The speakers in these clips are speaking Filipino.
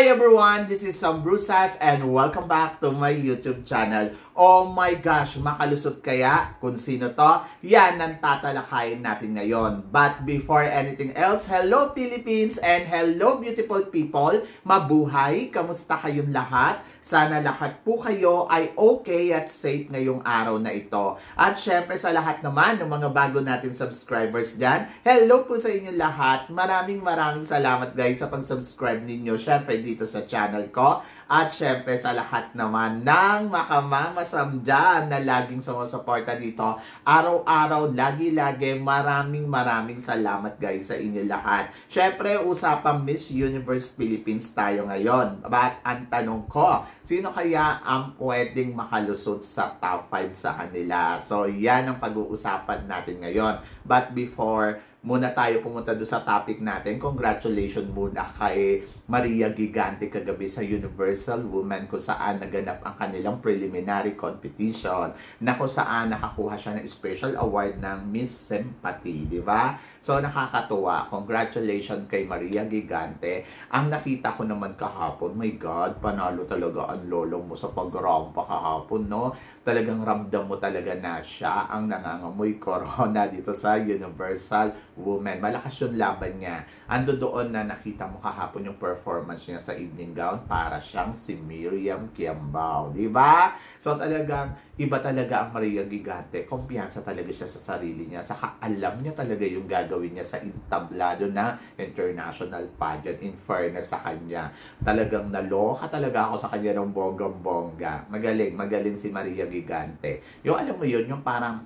Hi everyone, this is Sam Brusas and welcome back to my YouTube channel. Oh my gosh, makalusot kaya kung sino to? Yan ang tatalakayin natin ngayon. But before anything else, hello Philippines and hello beautiful people. Mabuhay, kamusta kayong lahat? Sana lahat po kayo ay okay at safe ngayong araw na ito. At syempre sa lahat naman ng mga bago nating subscribers dyan, hello po sa inyo lahat. Maraming salamat guys sa pag-subscribe ninyo. Syempre dito sa channel ko. At syempre sa lahat naman ng makamamasam dyan na laging sumusuporta dito. Araw-araw, lagi-lagi, maraming salamat guys sa inyo lahat. Syempre, usapang Miss Universe Philippines tayo ngayon. But ang tanong ko, sino kaya ang pwedeng makalusot sa top 5 sa kanila? So, yan ang pag-uusapan natin ngayon. But before muna tayo pumunta doon sa topic natin, congratulations muna kay Maria Gigante kagabi sa Universal Women kung saan naganap ang kanilang preliminary competition na kung saan nakakuha siya ng special award ng Miss Sympathy, di ba? So nakakatuwa. Congratulations kay Maria Gigante. Ang nakita ko naman kahapon, my God, panalo talaga ang lolong mo sa pag-rampa kahapon, no? Talagang ramdam mo talaga na siya ang nangangamoy corona dito sa Universal Women. Malakas yung laban niya. Ando doon na nakita mo kahapon yung performance niya sa evening gown, para siyang si Miriam Kiambao, di ba? So talagang iba talaga ang Maria Gigante. Kumpiyansa talaga siya sa sarili niya. Saka alam niya talaga yung gagawin niya sa entablado na international pageant. In fairness sa kanya, talagang naloka talaga ako sa kanya ng bonggang-bongga. Magaling si Maria Gigante. Yung alam mo yun, yung parang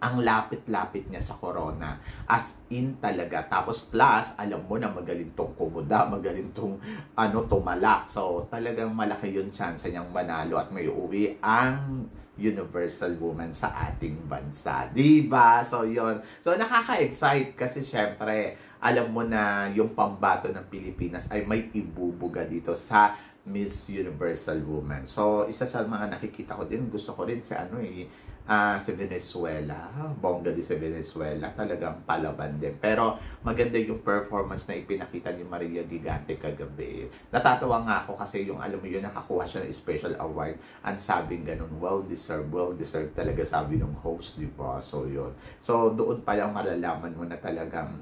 ang lapit-lapit niya sa corona. As in talaga. Tapos plus, alam mo na magaling tong kumuda, magaling tong tumalak. So, talagang malaki yung chance niyang manalo at may uuwi ang Universal Woman sa ating bansa. Diba? So, yun. So, nakaka-excite kasi syempre, alam mo na yung pambato ng Pilipinas ay may ibubuga dito sa Miss Universal Woman. So, isa sa mga nakikita ko din, gusto ko din sa si Venezuela. Bongga din sa Venezuela. Talagang palaban din. Pero maganda yung performance na ipinakita ni Maria Gigante kagabi. Natatawa nga ako kasi yung alam mo yun, nakakuha siya ng special award. Ang sabing ganun, well deserved talaga sabi ng host, di ba? So yun. So doon pa lang malalaman mo na talagang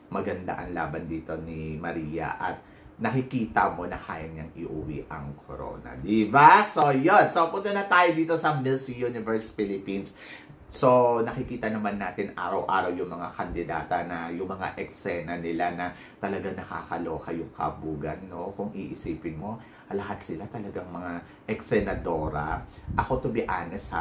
maganda ang laban dito ni Maria at nakikita mo na kaya niyang iuwi ang corona. Diba? So, yun. So, punta na tayo dito sa Miss Universe Philippines. So, nakikita naman natin araw-araw yung mga kandidata na yung mga eksena nila na talaga nakakaloka yung kabugan, no? Kung iisipin mo, lahat sila talagang mga eksenadora. Ako, to be honest,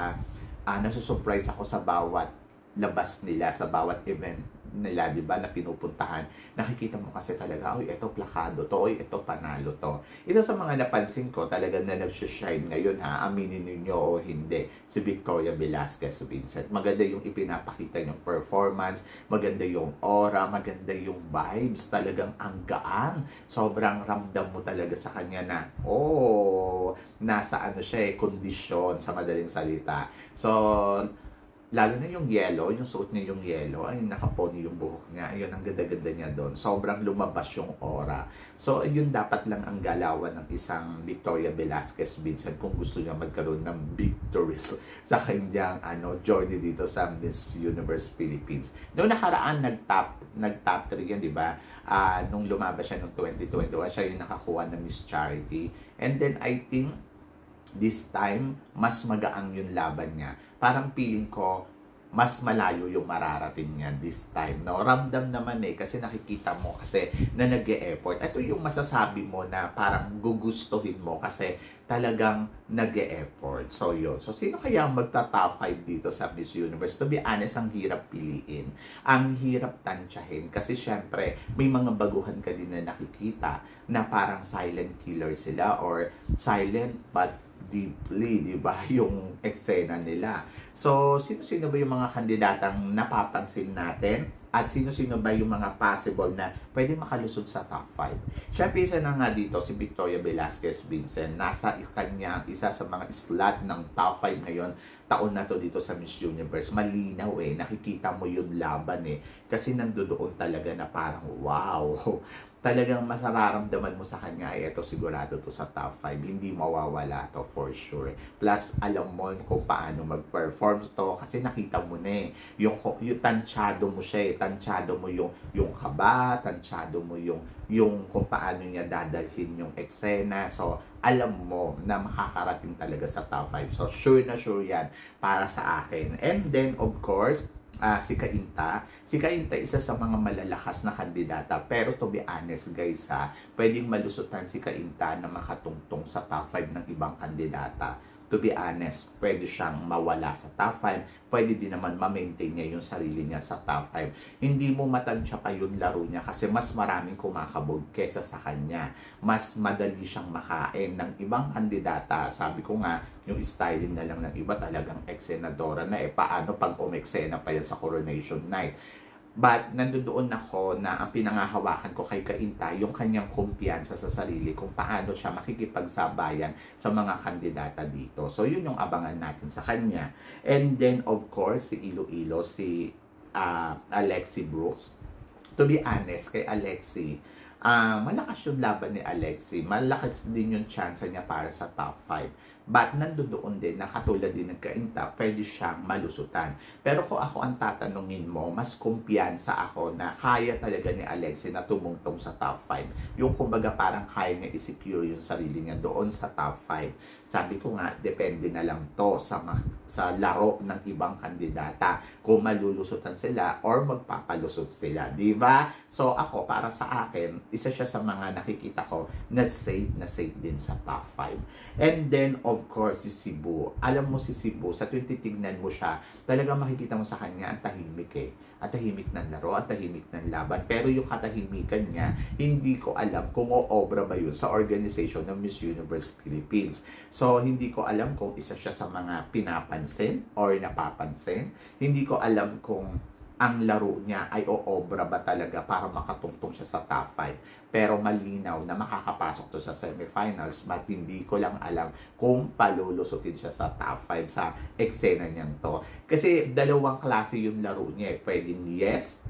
nasusurprise ako sa bawat labas nila, sa bawat event nila, di ba, na pinupuntahan. Nakikita mo kasi talaga, oy, ito plakado to, oy, ito panalo to. Isa sa mga napansin ko talaga na nag-shine ngayon, aminin niyo o hindi, si Victoria Velasquez Vincent. Maganda yung ipinapakita yung performance, maganda yung aura, maganda yung vibes, talagang ang gaan. Sobrang ramdam mo talaga sa kanya na, nasa siya kondisyon sa madaling salita. So, lalo na yung yellow, yung suot niya yung yellow, ay nakapony yung buhok niya, ayun, ang ganda-ganda niya doon. Sobrang lumabas yung aura. So, yun dapat lang ang galawan ng isang Victoria Velasquez Vincent kung gusto niya magkaroon ng victories sa kanyang journey dito sa Miss Universe Philippines. Noong nakaraan, nag-top 3 yan, di ba? Nung lumabas siya noong 2021, siya yung nakakuha ng Miss Charity. And then, I think, this time, mas magaang yung laban niya. Parang feeling ko, mas malayo yung mararating niya this time, no? Ramdam naman kasi nakikita mo kasi na nag-e-effort. Ito yung masasabi mo na parang gugustuhin mo kasi talagang nag-e-effort. So, yun. So, sino kaya magta-top 5 dito sa Miss Universe? To be honest, ang hirap piliin. Ang hirap tansyahin. Kasi, syempre, may mga baguhan ka din na nakikita na parang silent killer sila or silent but deeply, di ba, yung eksena nila. So, sino-sino ba yung mga kandidatang napapansin natin? At sino-sino ba yung mga possible na pwede makalusot sa top 5. Siyempre, isa na nga dito, si Victoria Velasquez Vincent, nasa kanya isa sa mga slot ng top 5 ngayon, taon na to dito sa Miss Universe. Malinaw nakikita mo yung laban kasi nandoon talaga na parang wow, talagang masararamdaman mo sa kanya eto sigurado to sa top 5, hindi mawawala to for sure. Plus alam mo kung paano mag-perform to kasi nakita mo na yung tansyado mo siya tansyado mo yung kaba, tansyado mo yung kung paano niya dadalhin yung eksena. So alam mo na makakarating talaga sa top 5. So sure na sure yan para sa akin. And then of course si Cainta. Si Cainta, isa sa mga malalakas na kandidata. Pero to be honest guys pwedeng malusutan si Cainta na makatungtong sa top 5 ng ibang kandidata. To be honest, pwede siyang mawala sa top 5. Pwede din naman ma-maintain niya yung sarili niya sa top 5. Hindi mo matansya pa yung laro niya kasi mas maraming kumakabog kesa sa kanya. Mas madali siyang makain ng ibang kandidata. Sabi ko nga, yung styling na lang ng iba talagang eksenadora na paano pag umeksena pa yan sa Coronation Night? But nandoon ako na ang pinangahawakan ko kay Cainta yung kanyang kumpiyansa sa sarili kung paano siya makikipagsabayan sa mga kandidata dito. So yun yung abangan natin sa kanya. And then of course si Iloilo, si Alexi Brooks. To be honest, kay Alexi, malakas yung laban ni Alexi. Malakas din yung chance niya para sa top 5. But nandoon din na katulad din ng Cainta, pwede siyang malusutan. Pero kung ako ang tatanungin mo, mas kumpiyansa ako na kaya talaga ni Alexi na tumungtong sa top 5. Yung kumbaga parang kaya niya i-secure yung sarili niya doon sa top 5. Sabi ko nga, depende na lang to sa laro ng ibang kandidata kung malulusutan sila or magpapalusot sila, di ba? So ako, para sa akin, isa siya sa mga nakikita ko na safe din sa top 5. And then, of course, si Cebu. Alam mo si Cebu, sa tuwing titignan mo siya, talagang makikita mo sa kanya ang tahimik Ang tahimik ng laro, ang tahimik ng laban. Pero yung katahimikan niya, hindi ko alam kung oobra ba yun sa organization ng Miss Universe Philippines. So, hindi ko alam kung isa siya sa mga pinapansin or napapansin. Hindi ko alam kung ang laro niya ay oobra ba talaga para makatungtong siya sa top 5. Pero malinaw na makakapasok to sa semifinals, but hindi ko lang alam kung palulusutin siya sa top 5 sa eksena niyang to. Kasi dalawang klase yung laro niya Pwedeng yes,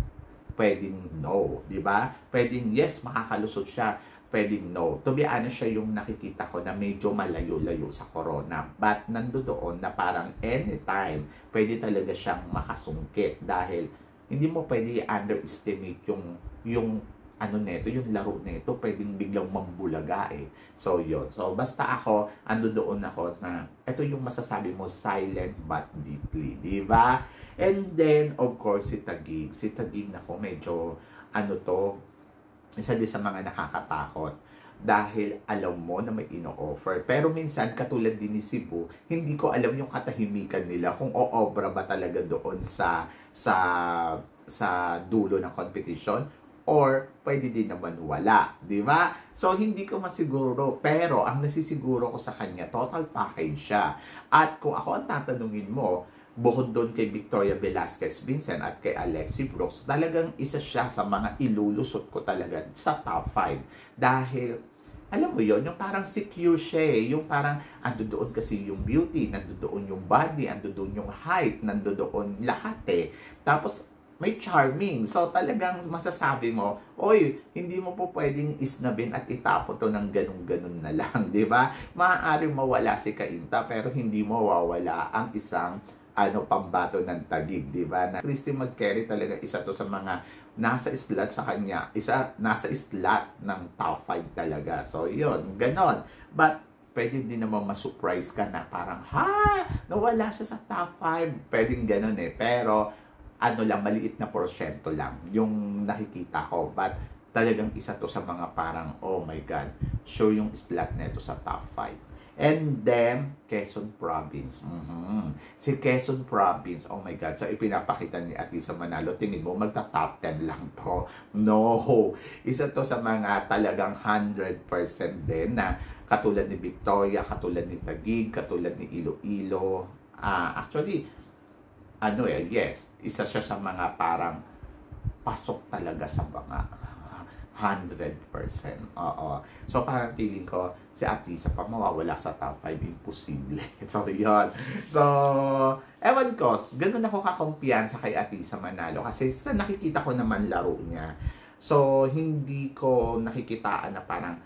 pwedeng no, di ba? Pwedeng yes, makakalusot siya. Pwedeng no. To be honest, siya yung nakikita ko na medyo malayo-layo sa corona. But nandoon na parang anytime, pwede talaga siyang makasungkit dahil hindi mo pwede underestimate yung yung laro nito, pwedeng biglang mambulaga So yun. So basta ako, doon ako na ito yung masasabi mo, silent but deeply, di ba? And then of course si Taguig. Si Taguig nako medyo isa din sa mga nakakatakot dahil alam mo na may ino-offer. Pero minsan, katulad din ni Cebu, hindi ko alam yung katahimikan nila kung oobra ba talaga doon sa dulo ng competition or pwede din naman wala, di ba? So, hindi ko masiguro. Pero, ang nasisiguro ko sa kanya, total package siya. At kung ako ang tatanungin mo, bukod doon kay Victoria Velasquez Vincent at kay Alexi Brooks, talagang isa siya sa mga ilulusot ko talaga sa top 5. Dahil, alam mo yon yung parang secure siya yung parang doon kasi yung beauty, doon yung body, doon yung height, doon lahat Tapos, may charming. So, talagang masasabi mo, oy, hindi mo po pwedeng isnabin at itapo to ng ganun-ganun na lang, di ba? Maaaring mawala si Cainta, pero hindi mawawala ang isang pambato ng Taguig, di ba? Na Christy McCary talaga isa to sa mga nasa slot sa kanya, nasa slot ng top 5 talaga. So, yun, ganon. But, pwede din naman ma-surprise ka na parang, nawala siya sa top 5. Pwedeng ganon Pero, maliit na porsyento lang yung nakikita ko. But, talagang isa to sa mga parang, oh my God, sure yung slot na ito sa top 5. And then, Quezon Province. Si Quezon Province, oh my God. So, ipinapakita ni Atisa Manalo, tingin mo, magta-top 10 lang to. No! Isa to sa mga talagang 100% din na katulad ni Victoria, katulad ni Taguig, katulad ni Iloilo. Actually, yes, isa siya sa mga parang pasok talaga sa banga. 100%. Oo. So, parang feeling ko, si Atisa pa mawawala sa top 5, imposible. So, yun. So, ewan ko, ganun ako kakumpiyansa kay Atisa manalo. Kasi sa nakikita ko naman laro niya. So, hindi ko nakikitaan na parang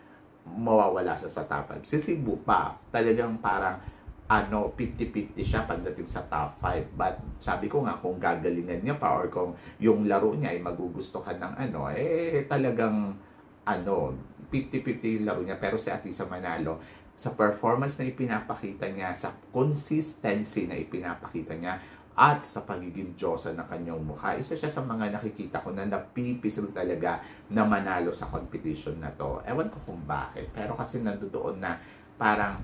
mawawala siya sa top 5. Si Cebu pa, talagang parang 50-50 siya pagdating sa top 5. But sabi ko nga, kung gagalingan niya pa or kung yung laro niya ay magugustuhan ng talagang 50-50 yung laro niya. Pero si Atisa manalo, sa performance na ipinapakita niya, sa consistency na ipinapakita niya, at sa pagiging Diyosa ng kanyang mukha, isa siya sa mga nakikita ko na napipisil talaga na manalo sa competition na to. Ewan ko kung bakit, pero kasi nandoon na parang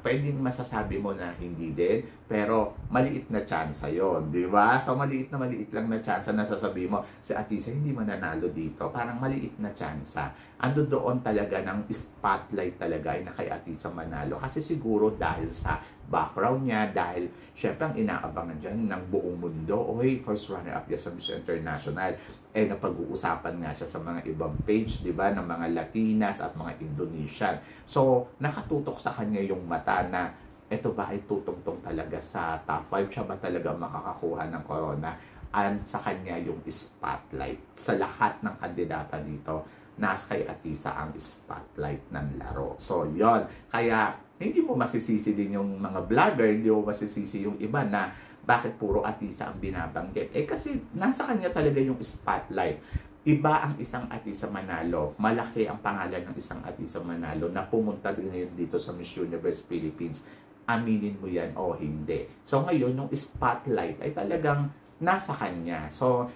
pwedeng masasabi mo na hindi din, pero maliit na chance yon, di ba? So maliit lang na chance na sasabihin mo, si Atisa hindi mananalo dito. Parang maliit na chance. Ando doon talaga ng spotlight talaga ay na kay Atisa manalo. Kasi siguro dahil sa background niya, dahil syempre ang inaabangan dyan ng buong mundo, first runner-up niya sa Miss International, napag-uusapan nga siya sa mga ibang page, di ba, ng mga Latinas at mga Indonesian. So, nakatutok sa kanya yung mata na, eto ba ay tutungtong talaga sa top 5? Siya ba talaga makakakuha ng corona? And sa kanya yung spotlight. Sa lahat ng kandidata dito, nasa kay Atisa ang spotlight ng laro. So, yon. Kaya, hindi mo masisisi din yung mga vlogger, hindi mo masisisi yung iba na bakit puro Atisa ang binabanggit. Kasi nasa kanya talaga yung spotlight. Iba ang isang Atisa manalo. Malaki ang pangalan ng isang Atisa manalo na pumunta din ngayon dito sa Miss Universe Philippines. Aminin mo yan o hindi. So ngayon, yung spotlight ay talagang nasa kanya. So,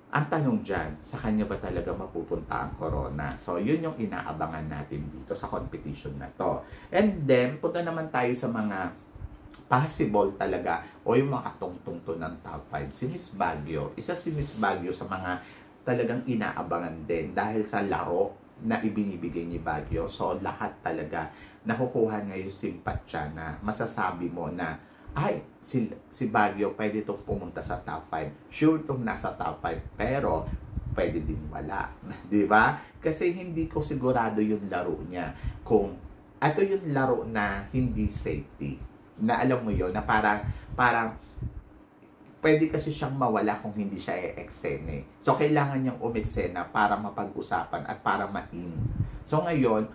ang tanong dyan, sa kanya ba talaga mapupunta ang corona? So, yun yung inaabangan natin dito sa competition na to. And then, punta naman tayo sa mga possible talaga o yung mga tungtong to ng top 5. Si Miss Baguio. Isa si Miss Baguio sa mga talagang inaabangan din dahil sa laro na ibinibigay ni Baguio. So, lahat talaga nakukuha niya yung simpatsya na masasabi mo na si Baguio pwede itong pumunta sa top 5. Sure itong nasa top 5, pero pwede din wala. Di ba? Kasi hindi ko sigurado yung laro niya. Kung ito yung laro na hindi safety. Na alam mo yun, na parang pwede kasi siyang mawala kung hindi siya e-eksene. So, kailangan niyang umeksena para mapag-usapan at para ma-in. So, ngayon,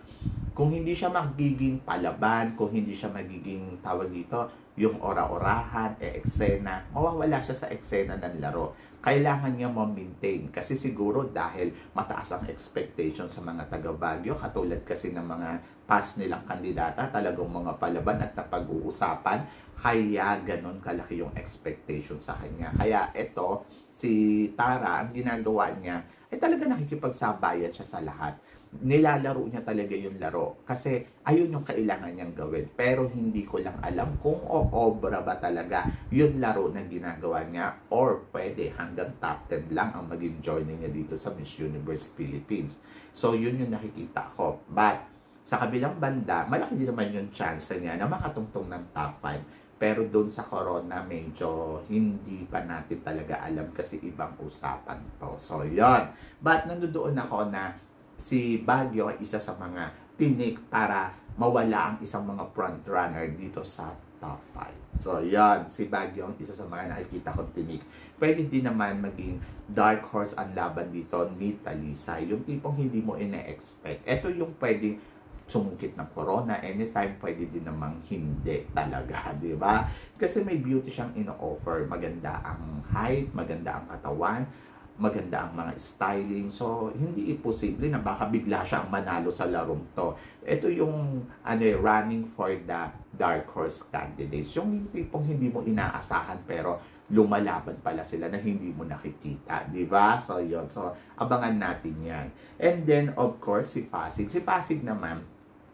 kung hindi siya magiging palaban, kung hindi siya magiging tawag dito, yung ora-orahan, eksena, mawawala siya sa eksena ng laro. Kailangan niya ma-maintain kasi siguro dahil mataas ang expectation sa mga taga-Baguio, katulad kasi ng mga past nilang kandidata, talagang mga palaban at napag-uusapan, kaya ganun kalaki yung expectation sa kanya. Kaya ito, si Tara, ang ginagawa niya, ay talaga nakikipagsabayan siya sa lahat. Nilalaro niya talaga yung laro kasi ayun yung kailangan niyang gawin, pero hindi ko lang alam kung obra ba talaga yung laro na ginagawa niya or pwede hanggang top 10 lang ang maging joining niya dito sa Miss Universe Philippines. So yun yung nakikita ko, but sa kabilang banda malaki din naman yung chance niya na makatungtong ng top 5, pero doon sa corona medyo hindi pa natin talaga alam kasi ibang usapan to. So yun, but nandoon ako na si Baguio ay isa sa mga tinik para mawala ang isang mga front runner dito sa top 5. So, yan. Si Baguio ang isa sa mga nakikita kong tinik. Pwede din naman maging dark horse ang laban dito ni Talisay. Yung tipong hindi mo ina-expect. Ito yung pwedeng sumungkit ng corona. Anytime pwede din namang hindi talaga. Di ba? Kasi may beauty siyang ino-offer. Maganda ang height, maganda ang katawan, maganda ang mga styling. So, hindi imposible na baka bigla siyang manalo sa larong to. Ito yung running for the dark horse candidates. Yung tipong hindi mo inaasahan pero lumalaban pala sila na hindi mo nakikita. Diba? So, yun. So, abangan natin yan. And then, of course, si Pasig. Si Pasig naman,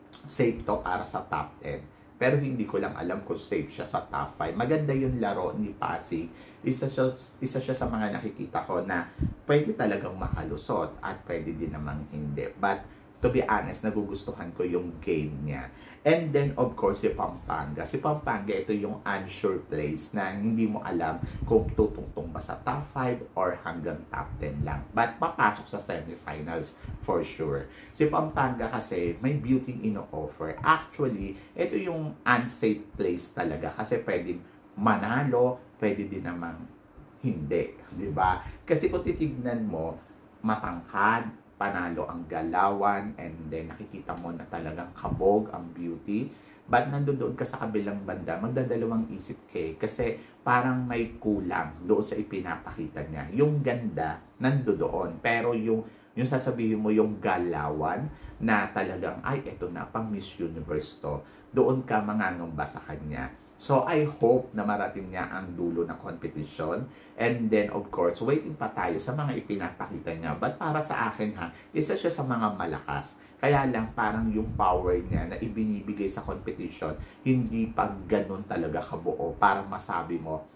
safe to para sa top 10. Pero hindi ko lang alam kung safe siya sa top 5. Maganda yung laro ni Pasig. Isa siya sa mga nakikita ko na pwede talagang makalusot at pwede din namang hindi. But to be honest, nagugustuhan ko yung game niya. And then, of course, si Pampanga. Si Pampanga, ito yung unsure place na hindi mo alam kung tutungtong ba sa top 5 or hanggang top 10 lang. But papasok sa semifinals for sure. Si Pampanga kasi may beauty ino-offer. Actually, ito yung unsafe place talaga kasi pwedeng manalo, pwede din namang hindi. Diba? Kasi kung titignan mo, matangkad, panalo ang galawan, and then nakikita mo na talagang kabog ang beauty. But nandoon ka sa kabilang banda, magdadalawang isip kasi parang may kulang doon sa ipinapakita niya. Yung ganda, nandoon. Pero yung sasabihin mo yung galawan na talagang, ay, eto na, pang Miss Universe to. Doon ka mangangamba sa kanya. So, I hope na marating niya ang dulo ng competition. And then, of course, waiting pa tayo sa mga ipinapakita niya. But para sa akin isa siya sa mga malakas. Kaya lang parang yung power niya na ibinibigay sa competition, hindi pa ganun talaga kabuo. Parang masabi mo,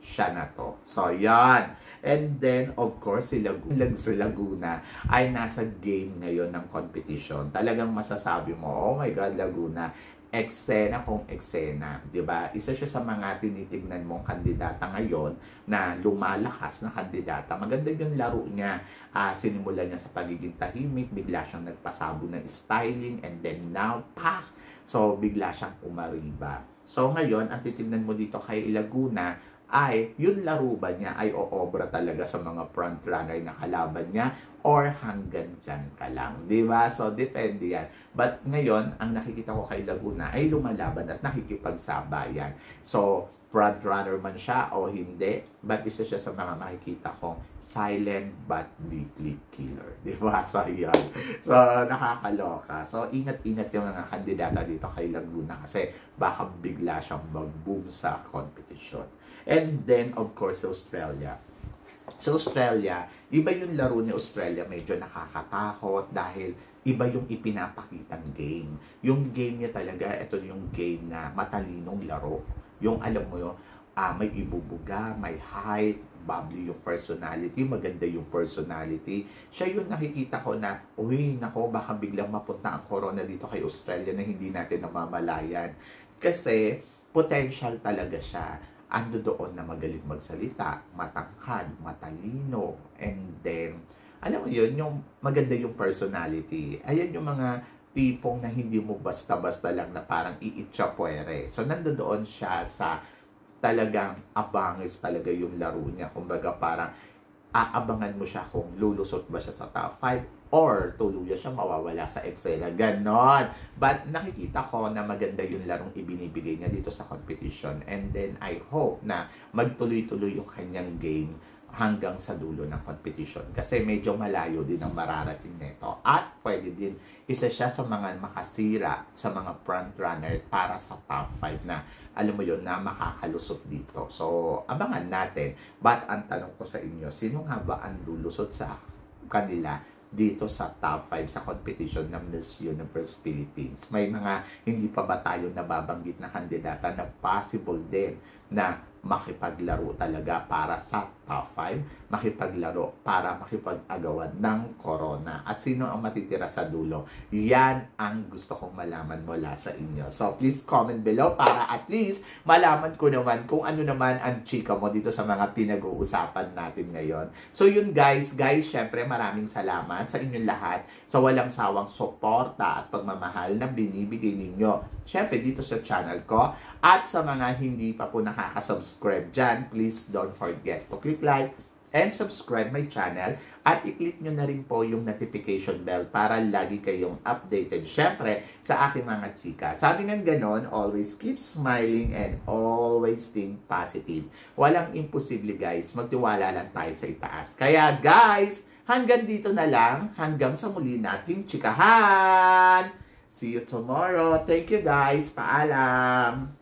siya na to. So, yan. And then, of course, si Laguna ay nasa game ngayon ng competition. Talagang masasabi mo, oh my God, Laguna, eksena kung eksena, 'di ba? Isa siya sa mga tinitignan mong kandidata ngayon na lumalakas na kandidata. Maganda yung laro niya. Sinimulan niya sa pagiging tahimik, bigla siyang nagpasabo ng styling, and then now, pak! So, bigla siyang umariba. So, ngayon, ang titignan mo dito kay Laguna ay yung laro ba niya ay oobra talaga sa mga frontrunner na kalaban niya or hanggang dyan ka lang, di ba? So, depende yan. But ngayon, ang nakikita ko kay Laguna ay lumalaban at nakikipagsabayan. So, frontrunner man siya o hindi, but isa siya sa mga makikita kong silent but deeply killer. Di ba? So, yan. So, nakakaloka. So, ingat-ingat yung mga kandidata dito kay Laguna kasi baka bigla siyang mag-boom sa competition. And then, of course, Australia. Sa Australia, iba yung laro ni Australia, medyo nakakatakot dahil iba yung ipinapakitang game. Yung game niya talaga, ito yung game na matalinong laro. Yung alam mo yung may ibubuga, may height, bubbly yung personality, maganda yung personality. Siya yung nakikita ko na, uy, nako, baka biglang mapunta ang corona dito kay Australia na hindi natin namamalayan. Kasi, potential talaga siya. Ando doon na magaling magsalita, matangkad, matalino, and then, alam mo yun, yung maganda yung personality. Ayan yung mga tipong na hindi mo basta-basta lang na parang iitsapuere. So, nandoon siya sa talagang abangis talaga yung laro niya. Kumbaga parang aabangan mo siya kung lulusot ba siya sa top 5 or tuluyan siya mawawala sa eksena. Ganon. But nakikita ko na maganda yung larong ibinibigay niya dito sa competition. And then I hope na magtuloy-tuloy yung kanyang game hanggang sa dulo ng competition. Kasi medyo malayo din ang mararating nito. At pwede din, isa siya sa mga makasira sa mga frontrunner para sa top 5 na, alam mo yun, na makakalusot dito. So, abangan natin. But ang tanong ko sa inyo, sino nga ba ang lulusot sa kanila dito sa top 5 sa competition ng Miss Universe Philippines? May mga hindi pa ba tayo nababanggit na kandidata na possible din na makipaglaro talaga para sa top 5, makipaglaro para makipag-agawan ng corona. At sino ang matitira sa dulo? Yan ang gusto kong malaman mula sa inyo. So, please comment below para at least malaman ko naman kung ano naman ang chika mo dito sa mga pinag-uusapan natin ngayon. So, yun guys, syempre maraming salamat sa inyong lahat sa walang sawang suporta at pagmamahal na binibigay ninyo. Syempre, dito sa channel ko. At sa mga hindi pa po nakaka-subscribe dyan, please don't forget to click like and subscribe my channel. At i-click nyo na rin po yung notification bell para lagi kayong updated. Syempre, sa aking mga chika. Sabi ng ganon, always keep smiling and always think positive. Walang imposible guys. Magtiwala lang tayo sa itaas. Kaya guys, hanggang dito na lang. Hanggang sa muli nating chikahan. See you tomorrow. Thank you guys. Paalam.